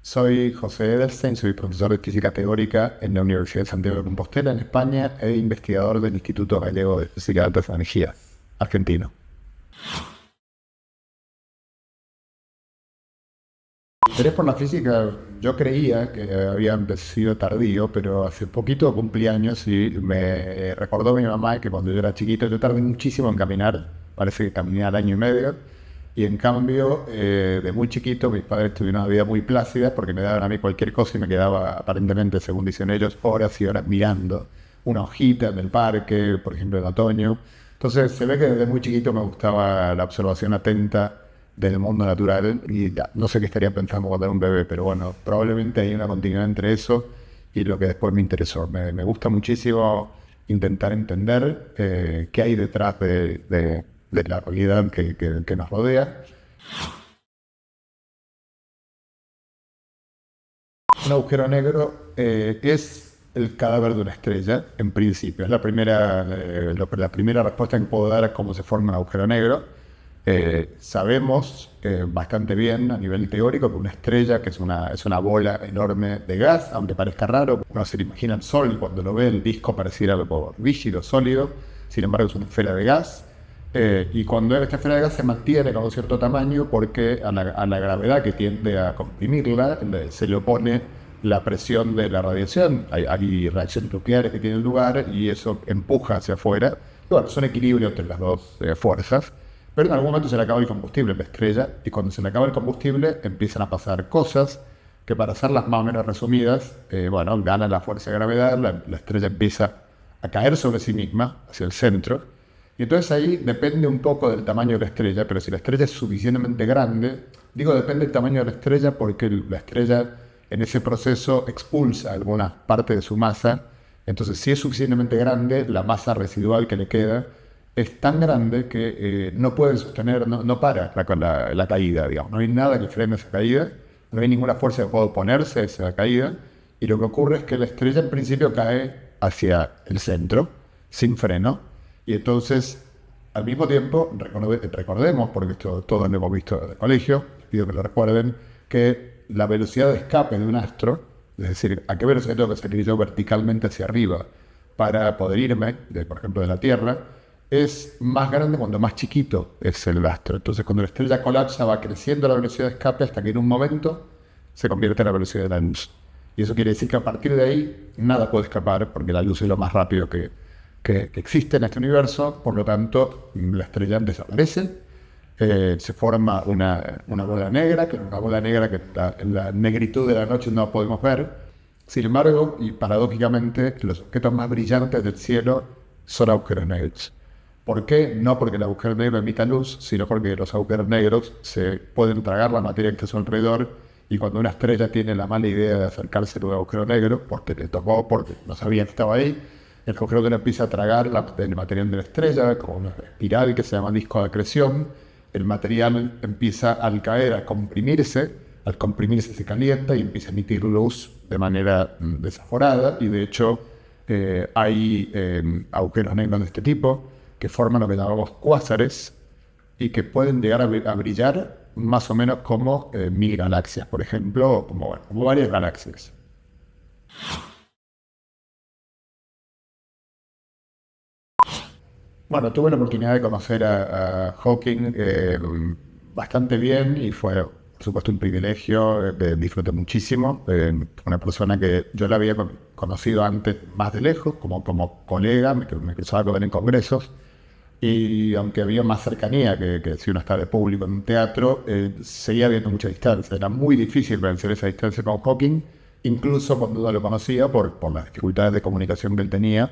Soy José Edelstein, soy profesor de física teórica en la Universidad de Santiago de Compostela, en España, e investigador del Instituto Gallego de Física de Altas Energías, argentino. Interés por la física, yo creía que había sido tardío, pero hace poquito cumplí años y me recordó mi mamá que cuando yo era chiquito yo tardé muchísimo en caminar, parece que caminé al año y medio, y en cambio de muy chiquito mis padres tuvieron una vida muy plácida porque me daban a mí cualquier cosa y me quedaba aparentemente, según dicen ellos, horas y horas mirando una hojita en el parque, por ejemplo en otoño. Entonces se ve que desde muy chiquito me gustaba la observación atenta del mundo natural y ya, no sé qué estaría pensando cuando era un bebé, pero bueno, probablemente hay una continuidad entre eso y lo que después me interesó. Me gusta muchísimo intentar entender qué hay detrás de la realidad que nos rodea. Un agujero negro es el cadáver de una estrella, en principio. Es la primera respuesta que puedo dar a cómo se forma un agujero negro. Sabemos bastante bien a nivel teórico que una estrella, que es una bola enorme de gas, aunque parezca raro, uno se le imagina el Sol, cuando lo ve el disco pareciera algo rígido, sólido, sin embargo es una esfera de gas. Y cuando esta esfera de gas se mantiene con un cierto tamaño, porque a la gravedad que tiende a comprimirla, se le opone la presión de la radiación. Hay reacciones nucleares que tienen lugar y eso empuja hacia afuera. Y bueno, son equilibrios entre las dos fuerzas. Pero en algún momento se le acaba el combustible en la estrella, y cuando se le acaba el combustible empiezan a pasar cosas que, para hacerlas más o menos resumidas, bueno, gana la fuerza de gravedad, la estrella empieza a caer sobre sí misma, hacia el centro, y entonces ahí depende un poco del tamaño de la estrella, pero si la estrella es suficientemente grande, digo depende del tamaño de la estrella porque la estrella en ese proceso expulsa alguna parte de su masa, entonces si es suficientemente grande, la masa residual que le queda es tan grande que no puede sostener, no para la caída, digamos. No hay nada que frene esa caída, no hay ninguna fuerza que pueda oponerse a esa caída, y lo que ocurre es que la estrella en principio cae hacia el centro, sin freno, y entonces, al mismo tiempo, recordemos, porque esto todos lo hemos visto en el colegio, pido que lo recuerden, que la velocidad de escape de un astro, es decir, a qué velocidad tengo que salir yo verticalmente hacia arriba para poder irme, por ejemplo, de la Tierra, es más grande cuando más chiquito es el astro. Entonces, cuando la estrella colapsa, va creciendo la velocidad de escape hasta que en un momento se convierte en la velocidad de la luz. Y eso quiere decir que a partir de ahí nada puede escapar, porque la luz es lo más rápido que existe en este universo. Por lo tanto, la estrella desaparece, se forma una bola negra, que es una bola negra que en la negritud de la noche no podemos ver. Sin embargo, y paradójicamente, los objetos más brillantes del cielo son agujeros negros. ¿Por qué? No porque el agujero negro emita luz, sino porque los agujeros negros se pueden tragar la materia que está a su alrededor, y cuando una estrella tiene la mala idea de acercarse a un agujero negro, porque le tocó, porque no sabía que estaba ahí, el agujero negro empieza a tragar el material de la estrella, como una espiral que se llama disco de acreción. El material empieza, al caer, a comprimirse, al comprimirse se calienta y empieza a emitir luz de manera desaforada, y de hecho hay agujeros negros de este tipo que forman lo que llamamos cuásares y que pueden llegar a brillar más o menos como 1000 galaxias, por ejemplo, o como, bueno, como varias galaxias. Bueno, tuve la oportunidad de conocer a Hawking bastante bien, y fue, por supuesto, un privilegio. Disfruté muchísimo. Una persona que yo la había conocido antes más de lejos, como colega, me cruzaba con él en congresos. Y aunque había más cercanía que si uno está de público en un teatro, seguía habiendo mucha distancia. Era muy difícil vencer esa distancia con Hawking, incluso cuando uno lo conocía por las dificultades de comunicación que él tenía,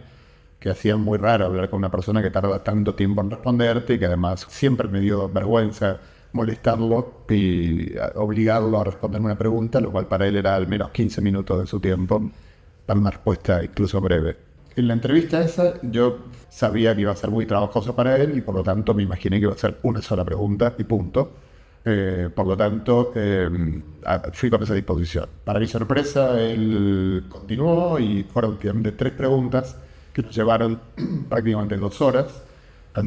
que hacían muy raro hablar con una persona que tarda tanto tiempo en responderte, y que además siempre me dio vergüenza molestarlo y obligarlo a responderme una pregunta, lo cual para él era al menos 15 minutos de su tiempo para una respuesta incluso breve. En la entrevista esa yo sabía que iba a ser muy trabajoso para él, y por lo tanto me imaginé que iba a ser una sola pregunta y punto. Por lo tanto, fui con esa disposición. Para mi sorpresa, él continuó y fueron de 3 preguntas que nos llevaron prácticamente 2 horas,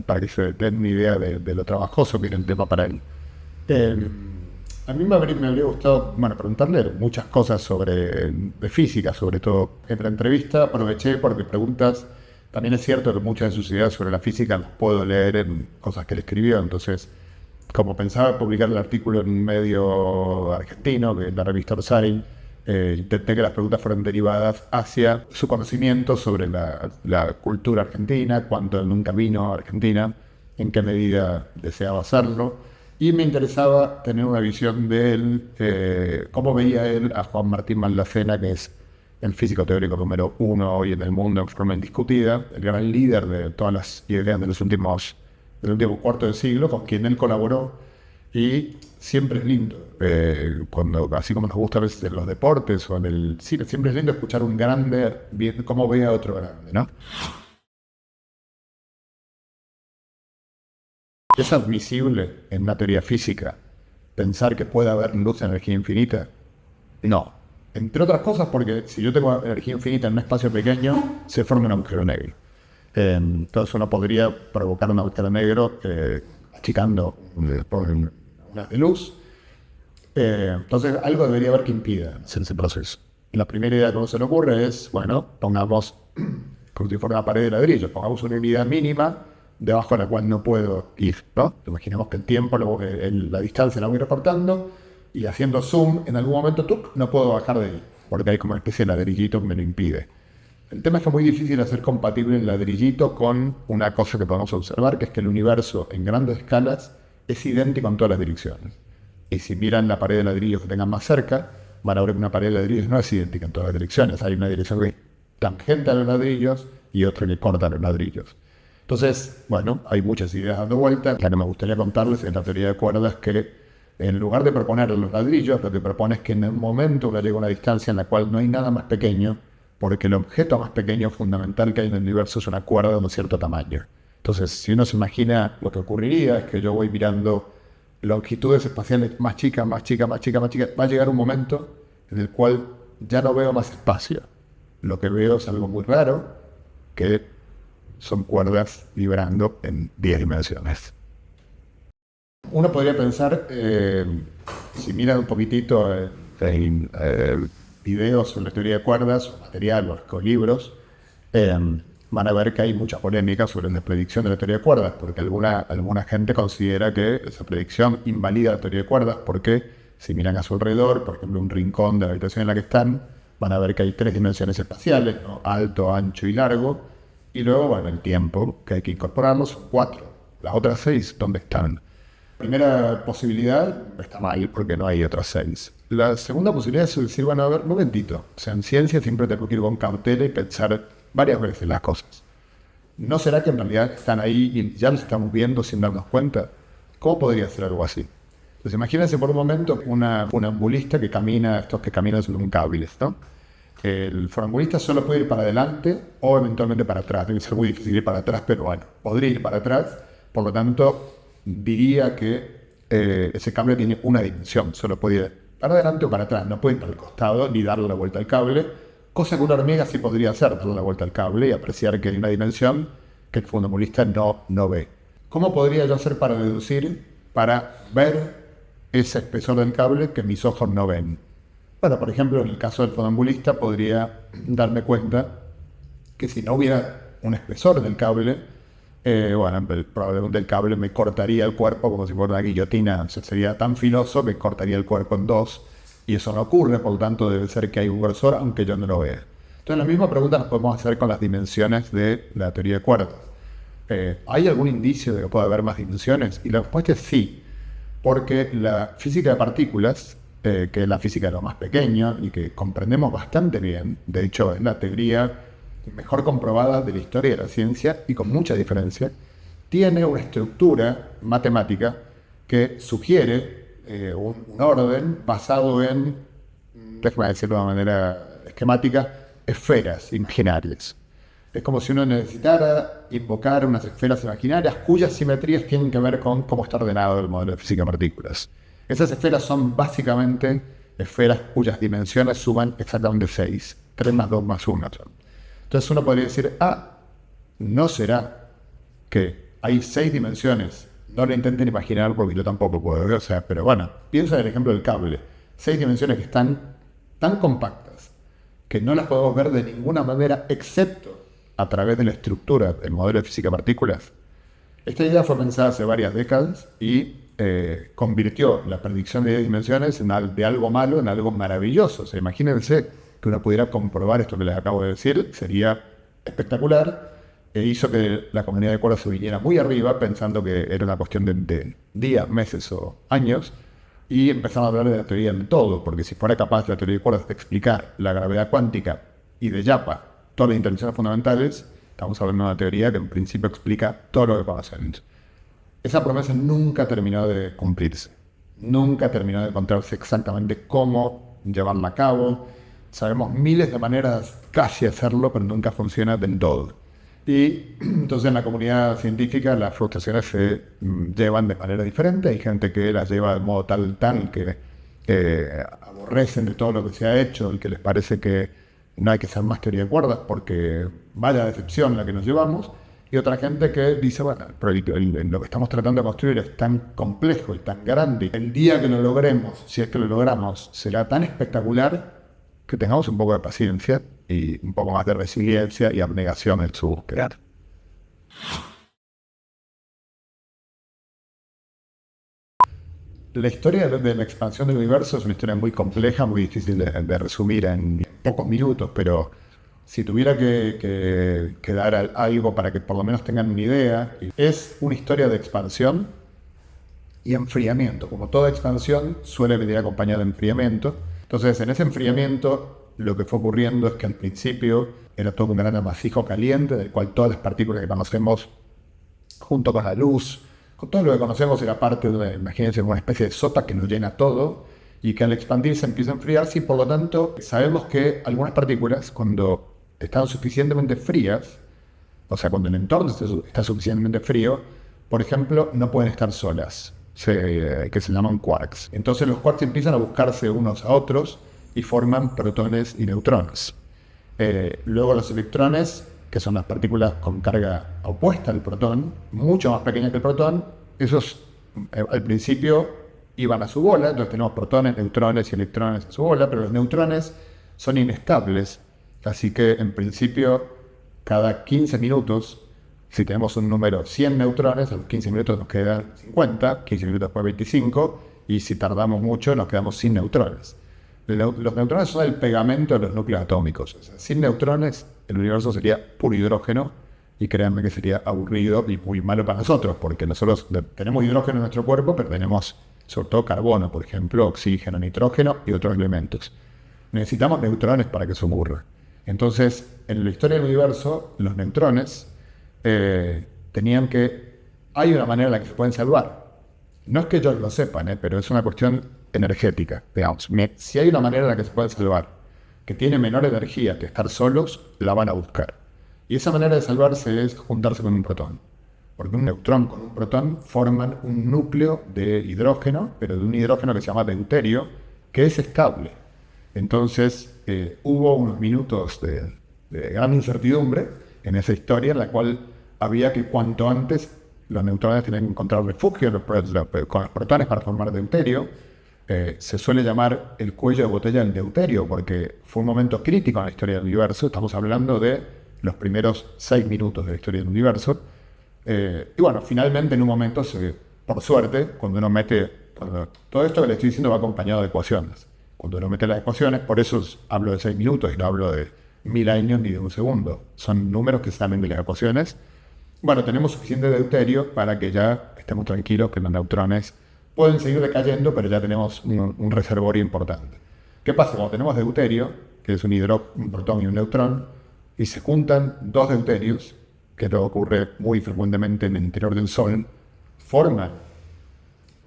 para que se den una idea de lo trabajoso que era el tema para él. Eh, A mí me habría gustado, bueno, preguntarle muchas cosas de física, sobre todo. En la entrevista aproveché porque preguntas, también es cierto que muchas de sus ideas sobre la física las puedo leer en cosas que él escribió, entonces, como pensaba publicar el artículo en un medio argentino, que es la revista Orsain, intenté que las preguntas fueran derivadas hacia su conocimiento sobre la cultura argentina, cuánto él nunca vino a Argentina, en qué medida deseaba hacerlo. Y me interesaba tener una visión de él, cómo veía él a Juan Martín Maldacena, que es el físico teórico número uno hoy en el mundo en forma indiscutida, el gran líder de todas las ideas del último cuarto de siglo, con quien él colaboró. Y siempre es lindo, así como nos gusta a veces en los deportes o en el cine, siempre es lindo escuchar un grande, bien, cómo ve a otro grande, ¿no? ¿Es admisible en una teoría física pensar que puede haber luz de energía infinita? No. Entre otras cosas porque si yo tengo energía infinita en un espacio pequeño, se forma un agujero negro. Entonces uno podría provocar un agujero negro achicando por una de luz. Entonces algo debería haber que impida hacer ese proceso. La primera idea que uno se le ocurre es, bueno, pongamos como si fuera una pared de ladrillo, pongamos una unidad mínima debajo de la cual no puedo ir, ¿no? Imaginemos que el tiempo, la distancia la voy recortando y haciendo zoom, en algún momento no puedo bajar de ahí, porque hay como una especie de ladrillito que me lo impide. El tema es que es muy difícil hacer compatible el ladrillito con una cosa que podemos observar, que es que el universo en grandes escalas es idéntico en todas las direcciones. Y si miran la pared de ladrillos que tengan más cerca, van a ver que una pared de ladrillos no es idéntica en todas las direcciones. Hay una dirección que es tangente a los ladrillos y otra que corta los ladrillos. Entonces, bueno, hay muchas ideas dando vueltas. La que me gustaría contarles es la teoría de cuerdas, que en lugar de proponer los ladrillos, lo que propone es que en un momento uno llega a una distancia en la cual no hay nada más pequeño, porque el objeto más pequeño fundamental que hay en el universo es una cuerda de un cierto tamaño. Entonces, si uno se imagina, lo que ocurriría es que yo voy mirando longitudes espaciales más chicas, más chicas, más chicas, más chicas, va a llegar un momento en el cual ya no veo más espacio. Lo que veo es algo muy raro, que son cuerdas vibrando en 10 dimensiones. Uno podría pensar, si miran un poquitito en videos sobre la teoría de cuerdas, o material, o libros, van a ver que hay mucha polémica sobre la predicción de la teoría de cuerdas, porque alguna gente considera que esa predicción invalida la teoría de cuerdas, porque si miran a su alrededor, por ejemplo, un rincón de la habitación en la que están, van a ver que hay 3 dimensiones espaciales, ¿no? Alto, ancho y largo, y luego, bueno, el tiempo, que hay que incorporarlos, son 4. Las otras 6, ¿dónde están? Primera posibilidad está mal, porque no hay otras 6. La segunda posibilidad es decir, bueno, a ver, un momentito. O sea, en ciencia siempre tengo que ir con cautela y pensar varias veces las cosas. ¿No será que en realidad están ahí y ya los estamos viendo sin darnos cuenta? ¿Cómo podría ser algo así? Entonces imagínense por un momento una ambulista que camina, estos que caminan sobre un cable, ¿no? El funambulista solo puede ir para adelante o eventualmente para atrás. Debe ser muy difícil ir para atrás, pero bueno, podría ir para atrás. Por lo tanto, diría que ese cable tiene una dimensión. Solo puede ir para adelante o para atrás. No puede ir para el costado ni darle la vuelta al cable. Cosa que una hormiga sí podría hacer, darle la vuelta al cable y apreciar que hay una dimensión que el funambulista no ve. ¿Cómo podría yo hacer para deducir, para ver ese espesor del cable que mis ojos no ven? Bueno, por ejemplo, en el caso del funambulista podría darme cuenta que si no hubiera un espesor del cable, probablemente el cable me cortaría el cuerpo como si fuera una guillotina. O sea, sería tan filoso que cortaría el cuerpo en dos. Y eso no ocurre, por lo tanto debe ser que hay un grosor, aunque yo no lo vea. Entonces la misma pregunta nos podemos hacer con las dimensiones de la teoría de cuerdas. ¿Hay algún indicio de que pueda haber más dimensiones? Y la respuesta es sí, porque la física de partículas, que es la física de lo más pequeño y que comprendemos bastante bien, de hecho es la teoría mejor comprobada de la historia de la ciencia y con mucha diferencia, tiene una estructura matemática que sugiere un orden basado en, déjame decirlo de una manera esquemática, esferas imaginarias. Es como si uno necesitara invocar unas esferas imaginarias cuyas simetrías tienen que ver con cómo está ordenado el modelo de física de partículas. Esas esferas son básicamente esferas cuyas dimensiones suman exactamente 6. 3 más 2 más 1. Entonces uno podría decir, ¿no será que hay 6 dimensiones No lo intenten imaginar porque yo tampoco puedo, o sea, pero bueno, piensa en el ejemplo del cable. 6 dimensiones que están tan compactas que no las podemos ver de ninguna manera excepto a través de la estructura del modelo de física de partículas. Esta idea fue pensada hace varias décadas y convirtió la predicción de 10 dimensiones de algo malo en algo maravilloso. O sea, imagínense que uno pudiera comprobar esto que les acabo de decir, sería espectacular, e hizo que la comunidad de cuerdas se viniera muy arriba pensando que era una cuestión de días, meses o años, y empezaron a hablar de la teoría del todo, porque si fuera capaz la teoría de cuerdas de explicar la gravedad cuántica y de Yapa todas las interacciones fundamentales, estamos hablando de una teoría que en principio explica todo lo que conocemos. Esa promesa nunca terminó de cumplirse. Nunca terminó de encontrarse exactamente cómo llevarla a cabo. Sabemos miles de maneras casi de hacerlo, pero nunca funciona del todo. Y entonces en la comunidad científica las frustraciones se llevan de manera diferente. Hay gente que las lleva de modo tal que aborrecen de todo lo que se ha hecho y que les parece que no hay que hacer más teoría de cuerdas porque vaya decepción la que nos llevamos. Y otra gente que dice, bueno, pero lo que estamos tratando de construir es tan complejo y tan grande. El día que lo logremos, si es que lo logramos, será tan espectacular que tengamos un poco de paciencia y un poco más de resiliencia y abnegación en su búsqueda. La historia de la expansión del universo es una historia muy compleja, muy difícil de resumir en pocos minutos, pero si tuviera que dar algo para que por lo menos tengan una idea, es una historia de expansión y enfriamiento. Como toda expansión suele venir acompañada de enfriamiento. Entonces, en ese enfriamiento, lo que fue ocurriendo es que al principio era todo un gran amasijo caliente, del cual todas las partículas que conocemos, junto con la luz, con todo lo que conocemos, era parte de, imagínense, una especie de sota que nos llena todo, y que al expandirse empieza a enfriarse, y por lo tanto sabemos que algunas partículas, cuando están suficientemente frías, o sea, cuando el entorno está suficientemente frío, por ejemplo, no pueden estar solas, que se llaman quarks. Entonces los quarks empiezan a buscarse unos a otros y forman protones y neutrones. Luego los electrones, que son las partículas con carga opuesta al protón, mucho más pequeñas que el protón, esos al principio iban a su bola, entonces tenemos protones, neutrones y electrones a su bola, pero los neutrones son inestables, así que en principio cada 15 minutos, si tenemos un número 100 neutrones, a los 15 minutos nos quedan 50, 15 minutos después 25, y si tardamos mucho nos quedamos sin neutrones. Los neutrones son el pegamento de los núcleos atómicos. O sea, sin neutrones el universo sería puro hidrógeno, y créanme que sería aburrido y muy malo para nosotros, porque nosotros tenemos hidrógeno en nuestro cuerpo, pero tenemos sobre todo carbono, por ejemplo, oxígeno, nitrógeno y otros elementos. Necesitamos neutrones para que eso ocurra. Entonces, en la historia del universo, los neutrones tenían que... Hay una manera en la que se pueden salvar. No es que ellos lo sepan, pero es una cuestión energética, digamos. Si hay una manera en la que se pueden salvar, que tiene menor energía que estar solos, la van a buscar. Y esa manera de salvarse es juntarse con un protón. Porque un neutrón con un protón forman un núcleo de hidrógeno, pero de un hidrógeno que se llama deuterio, que es estable. Entonces, hubo unos minutos de gran incertidumbre en esa historia, en la cual había que cuanto antes los neutrones tienen que encontrar refugio con los protones para formar deuterio. Se suele llamar el cuello de botella del deuterio, porque fue un momento crítico en la historia del universo. Estamos hablando de los primeros 6 minutos de la historia del universo. Y bueno, finalmente en un momento, por suerte, cuando todo esto que le estoy diciendo va acompañado de ecuaciones. Cuando uno mete las ecuaciones, por eso hablo de 6 minutos y no hablo de 1000 años ni de un segundo. Son números que salen de las ecuaciones. Bueno, tenemos suficiente deuterio para que ya estemos tranquilos que los neutrones pueden seguir decayendo, pero ya tenemos un reservorio importante. ¿Qué pasa? Cuando tenemos deuterio, que es un protón y un neutrón, y se juntan dos deuterios, que esto ocurre muy frecuentemente en el interior del Sol, forman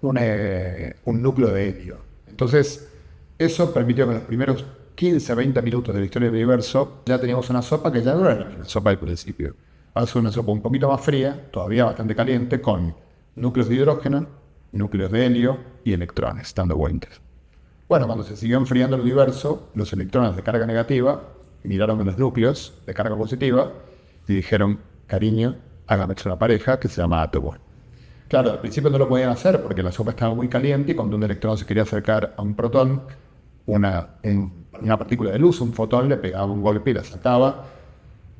un núcleo de helio. Entonces, eso permitió que en los primeros 15-20 minutos de la historia del universo ya teníamos una sopa que ya no era la sopa del principio. Ahora es una sopa un poquito más fría, todavía bastante caliente, con núcleos de hidrógeno, núcleos de helio y electrones dando vueltas. Bueno, cuando se siguió enfriando el universo, los electrones de carga negativa miraron a los núcleos de carga positiva y dijeron, cariño, hágame una pareja que se llama átomo. Claro, al principio no lo podían hacer porque la sopa estaba muy caliente y cuando un electrón se quería acercar a un protón, una partícula de luz, un fotón, le pegaba un golpe y la sacaba.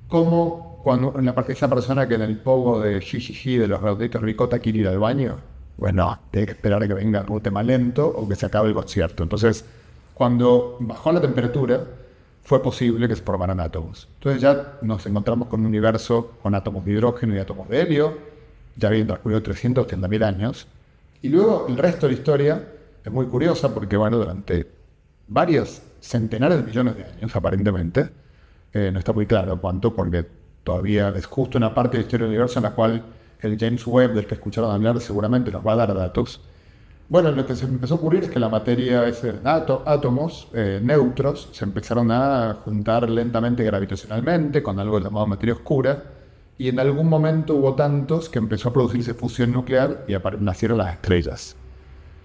Como cuando esa persona que en el pogo de Jijiji de los redonditos ricota quiere ir al baño, pues no, tiene que esperar a que venga un tema lento o que se acabe el concierto. Entonces, cuando bajó la temperatura, fue posible que se formaran átomos. Entonces ya nos encontramos con un universo con átomos de hidrógeno y átomos de helio, ya habían transcurrido 380.000 años. Y luego el resto de la historia es muy curiosa porque, bueno, durante varios centenares de millones de años, aparentemente, no está muy claro cuánto, porque todavía es justo una parte de la historia del universo en la cual el James Webb, del que escucharon hablar, seguramente nos va a dar datos. Bueno, lo que se empezó a ocurrir es que la materia, átomos, neutros, se empezaron a juntar lentamente gravitacionalmente con algo llamado materia oscura, y en algún momento hubo tantos que empezó a producirse fusión nuclear y nacieron las estrellas.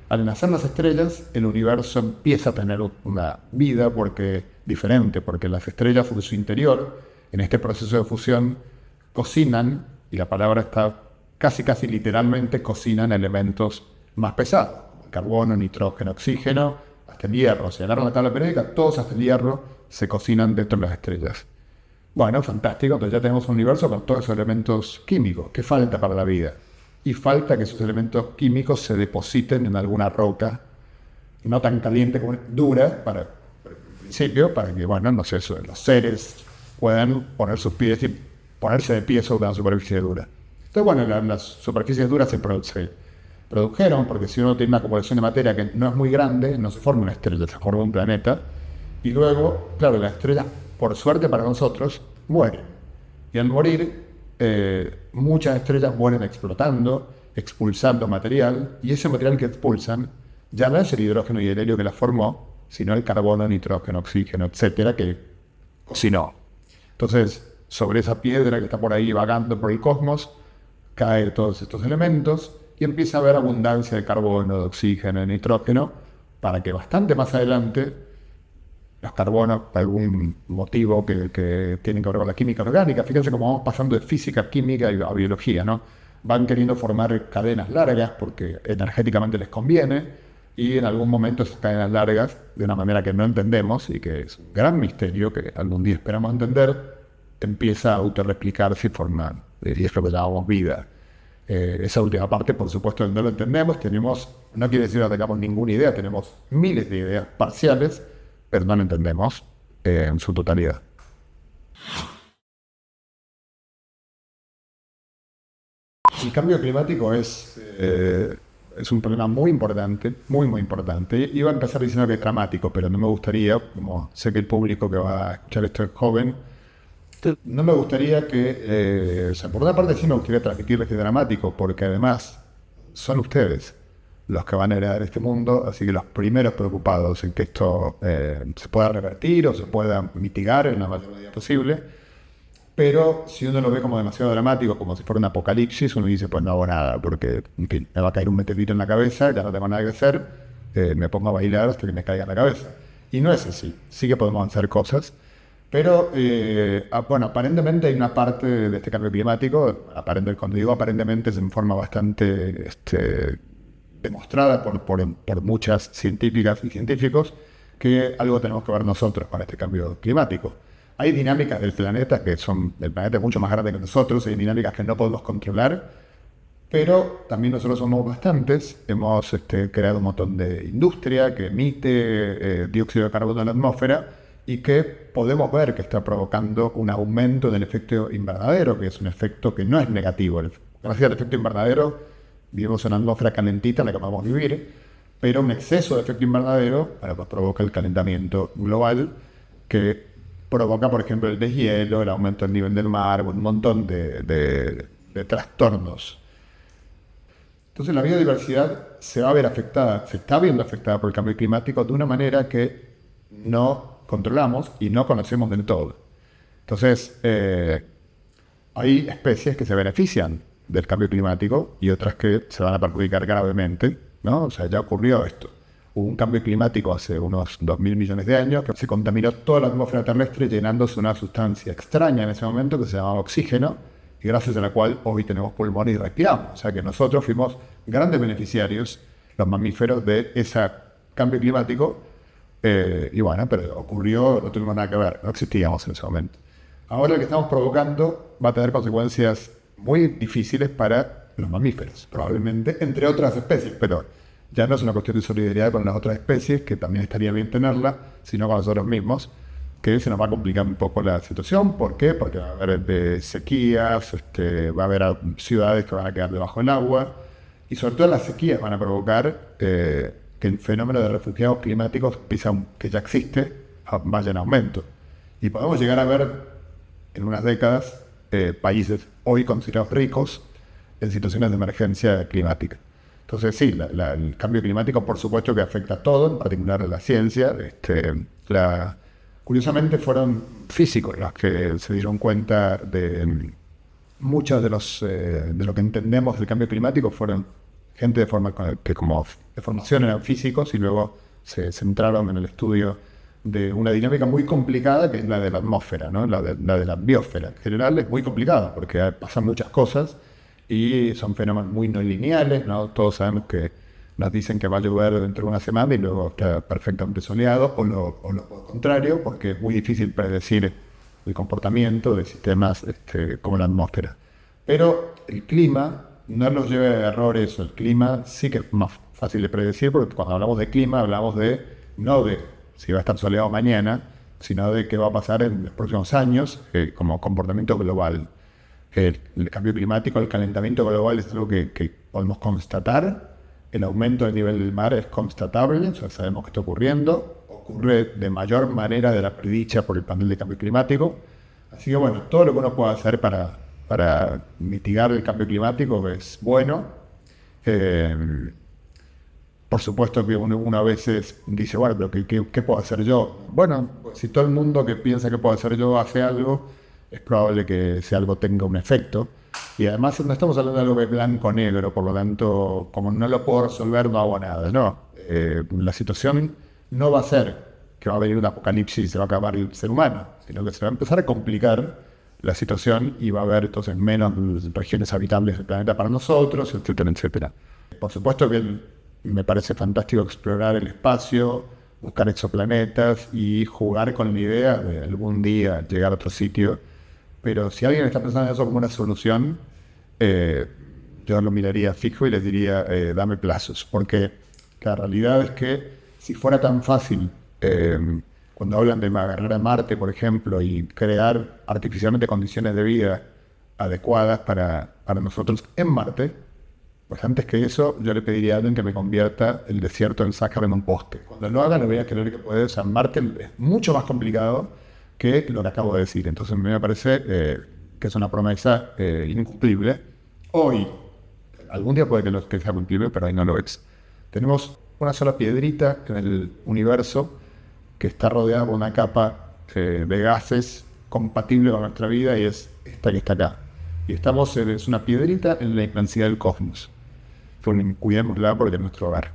Al nacer las estrellas, el universo empieza a tener una vida diferente, porque las estrellas en su interior, en este proceso de fusión, cocinan, y la palabra está casi literalmente, cocinan elementos más pesados, carbono, nitrógeno, oxígeno, hasta el hierro. Si agarran la tabla periódica, todos hasta el hierro se cocinan dentro de las estrellas. Bueno, fantástico, entonces ya tenemos un universo con todos esos elementos químicos. ¿Qué falta para la vida? Y falta que esos elementos químicos se depositen en alguna roca, no tan caliente como dura, en principio, para que, bueno, no sé, los seres puedan poner sus pies y ponerse de pie sobre una superficie dura. Entonces, bueno, las superficies duras se produjeron, porque si uno tiene una acumulación de materia que no es muy grande, no se forma una estrella, se forma un planeta. Y luego, claro, las estrellas, por suerte para nosotros, mueren. Y al morir, muchas estrellas mueren explotando, expulsando material, y ese material que expulsan ya no es el hidrógeno y el helio que las formó, sino el carbono, nitrógeno, oxígeno, etcétera, que cocinó. Entonces, sobre esa piedra que está por ahí vagando por el cosmos, caen todos estos elementos y empieza a haber abundancia de carbono, de oxígeno, de nitrógeno, para que bastante más adelante los carbonos, por algún motivo que tienen que ver con la química orgánica, fíjense cómo vamos pasando de física a química y a biología, ¿no? Van queriendo formar cadenas largas porque energéticamente les conviene, y en algún momento esas cadenas largas, de una manera que no entendemos y que es un gran misterio que algún día esperamos entender, empieza a autorreplicarse y formar, y es lo que llamamos vida. Esa última parte, por supuesto, no lo entendemos, no quiere decir que no tengamos ninguna idea, tenemos miles de ideas parciales, pero no lo entendemos en su totalidad. El cambio climático es un problema muy importante, muy importante. Iba a empezar diciendo que es dramático, pero no me gustaría, como sé que el público que va a escuchar esto es joven, no me gustaría por una parte sí me gustaría transmitirles que es dramático, porque además son ustedes los que van a heredar este mundo, así que los primeros preocupados en que esto se pueda revertir o se pueda mitigar en la mayor medida posible. Pero si uno lo ve como demasiado dramático, como si fuera un apocalipsis, uno dice, pues no hago nada, porque, en fin, me va a caer un meteorito en la cabeza, ya no tengo nada que hacer, me pongo a bailar hasta que me caiga en la cabeza. Y no es así, sí que podemos hacer cosas, pero, bueno, aparentemente hay una parte de este cambio climático, cuando digo aparentemente es en forma bastante demostrada por muchas científicas y científicos, que algo tenemos que ver nosotros con este cambio climático. Hay dinámicas del planeta el planeta es mucho más grande que nosotros, hay dinámicas que no podemos controlar, pero también nosotros somos bastantes, hemos creado un montón de industria que emite dióxido de carbono en la atmósfera y que podemos ver que está provocando un aumento del efecto invernadero, que es un efecto que no es negativo. Gracias al efecto invernadero vivimos en una atmósfera calentita en la que podemos vivir, pero un exceso de efecto invernadero provoca el calentamiento global que provoca, por ejemplo, el deshielo, el aumento del nivel del mar, un montón de trastornos. Entonces la biodiversidad se va a ver afectada, se está viendo afectada por el cambio climático de una manera que no controlamos y no conocemos del todo. Entonces, hay especies que se benefician del cambio climático y otras que se van a perjudicar gravemente, ¿no? O sea, ya ocurrió esto. Hubo un cambio climático hace unos 2.000 millones de años que se contaminó toda la atmósfera terrestre llenándose una sustancia extraña en ese momento que se llamaba oxígeno, y gracias a la cual hoy tenemos pulmón y respiramos. O sea que nosotros fuimos grandes beneficiarios, los mamíferos, de ese cambio climático. Y bueno, pero ocurrió, no tuvimos nada que ver, no existíamos en ese momento. Ahora lo que estamos provocando va a tener consecuencias muy difíciles para los mamíferos, probablemente, entre otras especies, pero ya no es una cuestión de solidaridad con las otras especies, que también estaría bien tenerla, sino con nosotros mismos, que se nos va a complicar un poco la situación. ¿Por qué? Porque va a haber sequías, va a haber ciudades que van a quedar debajo del agua, y sobre todo las sequías van a provocar que el fenómeno de refugiados climáticos, que ya existe, vaya en aumento. Y podemos llegar a ver en unas décadas países hoy considerados ricos en situaciones de emergencia climática. Entonces sí, el cambio climático por supuesto que afecta a todo, en particular a la ciencia. Curiosamente fueron físicos los que se dieron cuenta de muchos de lo que entendemos del cambio climático. Fueron gente que como de formación eran físicos y luego se centraron en el estudio de una dinámica muy complicada, que es la de la atmósfera, ¿no? La de la biosfera. En general es muy complicada porque pasan muchas cosas y son fenómenos muy no lineales, ¿no? Todos sabemos que nos dicen que va a llover dentro de una semana y luego está perfectamente soleado, o lo contrario, porque es muy difícil predecir el comportamiento de sistemas como la atmósfera. Pero el clima no nos lleva a errores. El clima sí que es más fácil de predecir, porque cuando hablamos de clima hablamos no de si va a estar soleado mañana, sino de qué va a pasar en los próximos años como comportamiento global. El cambio climático, el calentamiento global es algo que podemos constatar. El aumento del nivel del mar es constatable, o sea, sabemos que está ocurriendo. Ocurre de mayor manera de la predicha por el panel de cambio climático. Así que bueno, todo lo que uno pueda hacer para mitigar el cambio climático es bueno. Por supuesto que uno a veces dice, bueno, pero ¿qué puedo hacer yo? Bueno, pues si todo el mundo que piensa que puedo hacer yo hace algo, es probable que ese algo tenga un efecto. Y además no estamos hablando de algo de blanco o negro, por lo tanto, como no lo puedo resolver, no hago nada. No, la situación no va a ser que va a venir un apocalipsis y se va a acabar el ser humano, sino que se va a empezar a complicar la situación y va a haber entonces menos regiones habitables del planeta para nosotros, etcétera, etcétera. Por supuesto que me parece fantástico explorar el espacio, buscar exoplanetas y jugar con la idea de algún día llegar a otro sitio. Pero si alguien está pensando en eso como una solución, yo lo miraría fijo y les diría, dame plazos. Porque la realidad es que si fuera tan fácil, cuando hablan de agarrar a Marte, por ejemplo, y crear artificialmente condiciones de vida adecuadas para nosotros en Marte, pues antes que eso, yo le pediría a alguien que me convierta el desierto del Sáhara en un bosque. Cuando lo haga, le voy a creer que puede. O sea, Marte es mucho más complicado que lo que acabo de decir. Entonces, me parece que es una promesa incumplible. Hoy, algún día puede que sea cumplible, pero hoy no lo es. Tenemos una sola piedrita en el universo que está rodeada por una capa de gases compatible con nuestra vida, y es esta que está acá. Y es una piedrita en la inmensidad del cosmos. Cuidémosla porque es nuestro hogar.